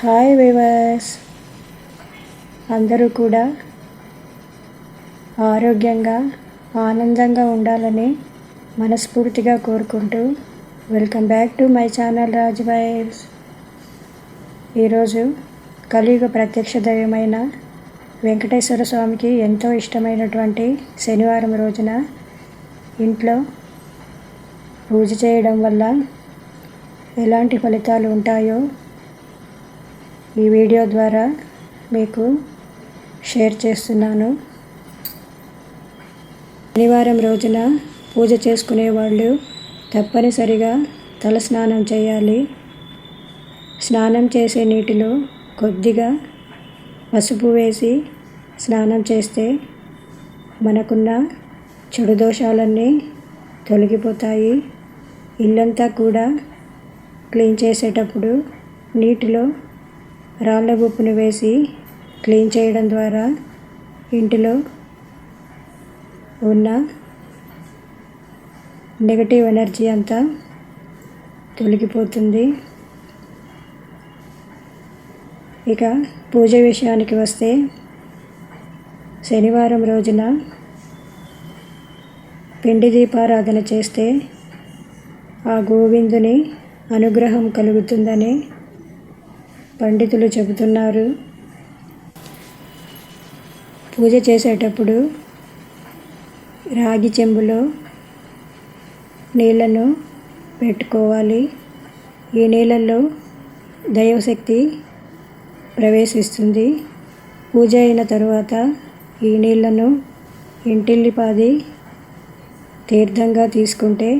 Hi viewers, అందరూ కూడా ఆరోగ్యంగా ఆనందంగా ఉండాలని మనస్ఫూర్తిగా కోరుకుంటూ welcome back to my channel Raj vibes. ఈరోజు కలియుగ ప్రత్యక్ష దైవమైన వెంకటేశ్వర స్వామికి ఎంతో ఇష్టమైనటువంటి శనివారం రోజున ఇంట్లో పూజ చేయడం వల్ల ఎలాంటి ఫలితాలు ఉంటాయో ఈ వీడియో ద్వారా మీకు షేర్ చేస్తున్నాను. శనివారం రోజున పూజ చేసుకునే వాళ్ళు తప్పనిసరిగా తలస్నానం చేయాలి. స్నానం చేసే నీటిలో కొద్దిగా పసుపు వేసి స్నానం చేస్తే మనకున్న చెడు దోషాలన్నీ తొలగిపోతాయి. ఇల్లంతా కూడా క్లీన్ చేసేటప్పుడు నీటిలో రాళ్ళ ఉప్పుని వేసి క్లీన్ చేయడం ద్వారా ఇంటిలో ఉన్న నెగటివ్ ఎనర్జీ అంతా తొలగిపోతుంది. ఇక పూజ విషయానికి వస్తే శనివారం రోజున పిండి దీపారాధన చేస్తే ఆ గోవిందుని అనుగ్రహం కలుగుతుందని పండితులు చెబుతున్నారు. పూజ చేసేటప్పుడు రాగి చెంబులో నీళ్లను పెట్టుకోవాలి. ఈ నీళ్ళల్లో దైవశక్తి ప్రవేశిస్తుంది. పూజ అయిన తరువాత ఈ నీళ్లను ఇంటిల్లిపాది తీర్థంగా తీసుకుంటే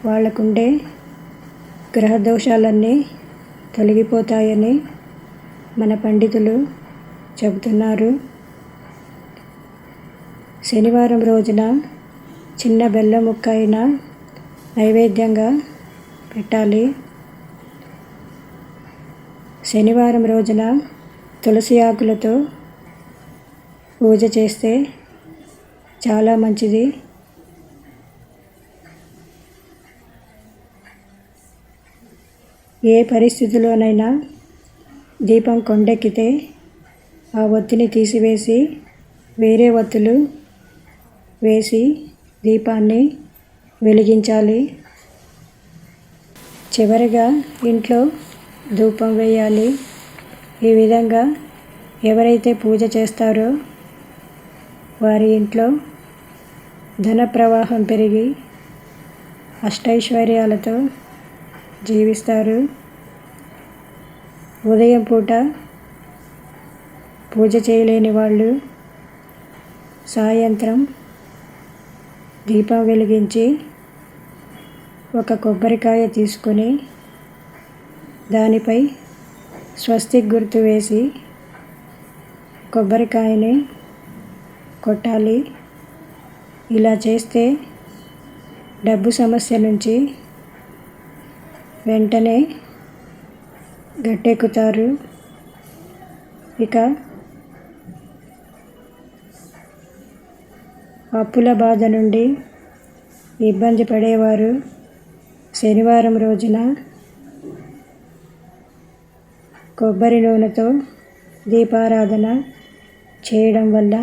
వాళ్ళకుండే గ్రహదోషాలన్నీ తొలగిపోతాయని మన పండితులు చెబుతున్నారు. శనివారం రోజున చిన్న బెల్లం ముక్క అయినా నైవేద్యంగా పెట్టాలి. శనివారం రోజున తులసి ఆకులతో పూజ చేస్తే చాలా మంచిది. ఏ పరిస్థితిలోనైనా దీపం కొండెక్కితే ఆ ఒత్తిని తీసివేసి వేరే ఒత్తులు వేసి దీపాన్ని వెలిగించాలి. చివరిగా ఇంట్లో ధూపం వేయాలి. ఈ విధంగా ఎవరైతే పూజ చేస్తారో వారి ఇంట్లో ధన ప్రవాహం పెరిగి అష్టైశ్వర్యాలతో జీవిస్తారు. ఉదయం పూట పూజ చేయలేని వాళ్ళు సాయంత్రం దీపం వెలిగించి ఒక కొబ్బరికాయ తీసుకొని దానిపై స్వస్తిక్ గుర్తు వేసి కొబ్బరికాయని కొట్టాలి. ఇలా చేస్తే డబ్బు సమస్య నుంచి వెంటనే గట్టెక్కుతారు. ఇక అప్పుల బాధ నుండి ఇబ్బంది పడేవారు శనివారం రోజున కొబ్బరి నూనెతో దీపారాధన చేయడం వల్ల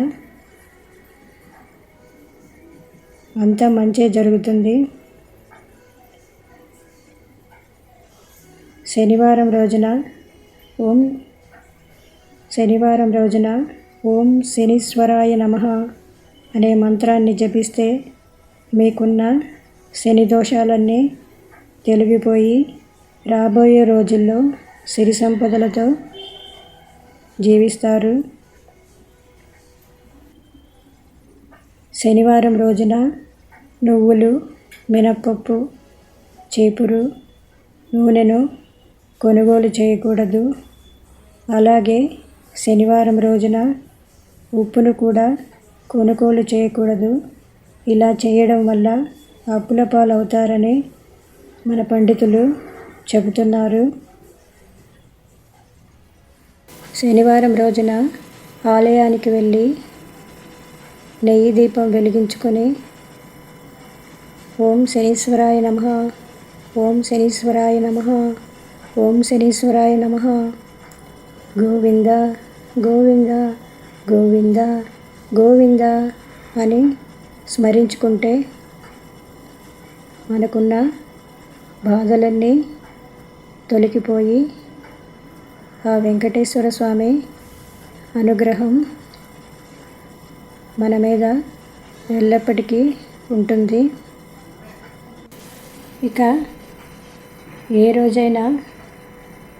అంతా మంచే జరుగుతుంది. శనివారం రోజున ఓం శనీశ్వరాయ నమః అనే మంత్రాన్ని జపిస్తే మీకున్న శని దోషాలన్నీ తొలగిపోయి రాబోయే రోజుల్లో సిరి సంపదలతో జీవిస్తారు. శనివారం రోజున నువ్వులు, మినప్పప్పు, చీపురు, నూనెను కొనుగోలు చేయకూడదు. అలాగే శనివారం రోజున ఉప్పును కూడా కొనుగోలు చేయకూడదు. ఇలా చేయడం వల్ల అప్పుల పాలవుతారని మన పండితులు చెబుతున్నారు. శనివారం రోజున ఆలయానికి వెళ్ళి నెయ్యి దీపం వెలిగించుకొని ఓం శనీశ్వరాయ నమః, ఓం శనీశ్వరాయ నమః, ఓం శనీశ్వరాయ నమః గోవింద గోవింద గోవింద గోవింద అని స్మరించుకుంటే మనకున్న బాధలన్నీ తొలగిపోయి ఆ వెంకటేశ్వర స్వామి అనుగ్రహం మన మీద ఎల్లప్పటికీ ఉంటుంది. ఇక ఏ రోజైనా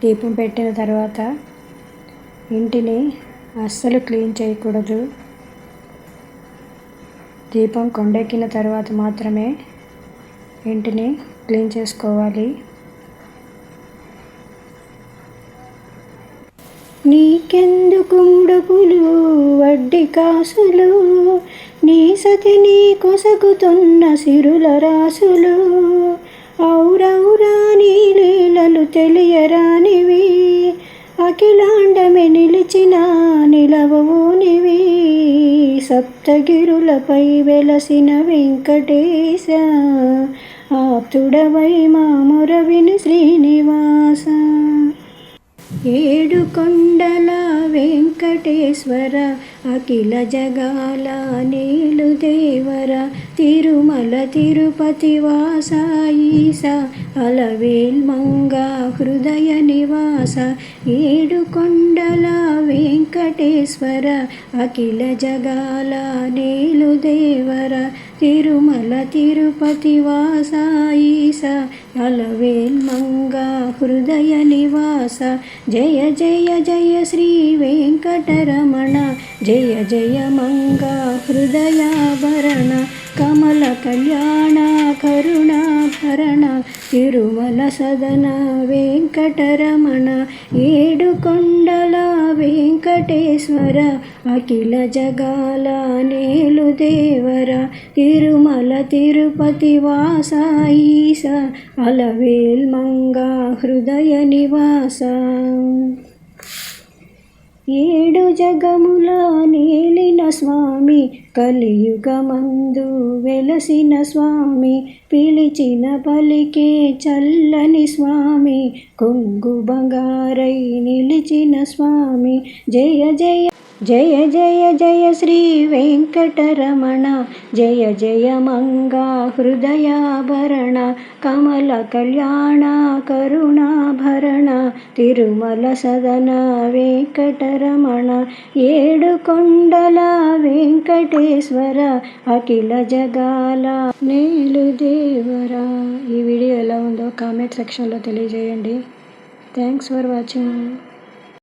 దీపం పెట్టిన తర్వాత ఇంటిని అస్సలు క్లీన్ చేయకూడదు. దీపం కొండెక్కిన తర్వాత మాత్రమే ఇంటిని క్లీన్ చేసుకోవాలి. నీకెందుకు ముడుపులు వడ్డీ కాసులు, నీ సతిని కొసగుతున్న సిరుల రాసులు, ఔరౌరా నీ లీలలు తెలియరానివి, అఖిలాండమే నిలిచిన నిలవవునివి, సప్తగిరులపై వెలసిన వెంకటేశ, ఆప్తుడవై మా మొరవిని శ్రీనివాస. ఏడు కొండల వెంకటేశ్వర, అఖిల జగాల నీలు దేవర, తిరుమల తిరుపతి వాస ఈస, అలవేల్ మంగా హృదయ నివాస. ఏడు కొండల వెంకటేశ్వర, అఖిల జగాల నీలు దేవర, తిరుమల తిరుపతి వాస ఈస, అలవేల్ మంగా హృదయ నివాస. జయ జయ జయ శ్రీ వెంకటరమణ, జయ జయ మంగా హృదయాభరణ, కమల కళ్యాణ కరుణాభరణ, తిరుమల సదన వెంకటరమణ. ఏడు కొండల వెంకటేశ్వర, అఖిల జగాల నేలు దేవర, తిరుమల తిరుపతి వాస ఈస, అలవేల్ మంగా హృదయ నివాస. ఏడు జగముల నేలిన స్వామి, కలియుగమందు వెలసిన స్వామి, పిలిచిన పలికే చల్లని స్వామి, కొంగు బంగారై నిలిచిన స్వామి. జయ జయ జయ జయ జయ శ్రీ వెంకటరమణ, జయ జయ మంగా హృదయాభరణ, కమల కళ్యాణ కరుణాభరణ, తిరుమల సదన వెంకటరమణ. ఏడు కొండల వెంకటేశ్వర, అఖిల జగాల నేలు దేవరా. ఈ వీడియో ఎలా ఉందో కామెంట్ సెక్షన్లో తెలియజేయండి. Thanks for watching.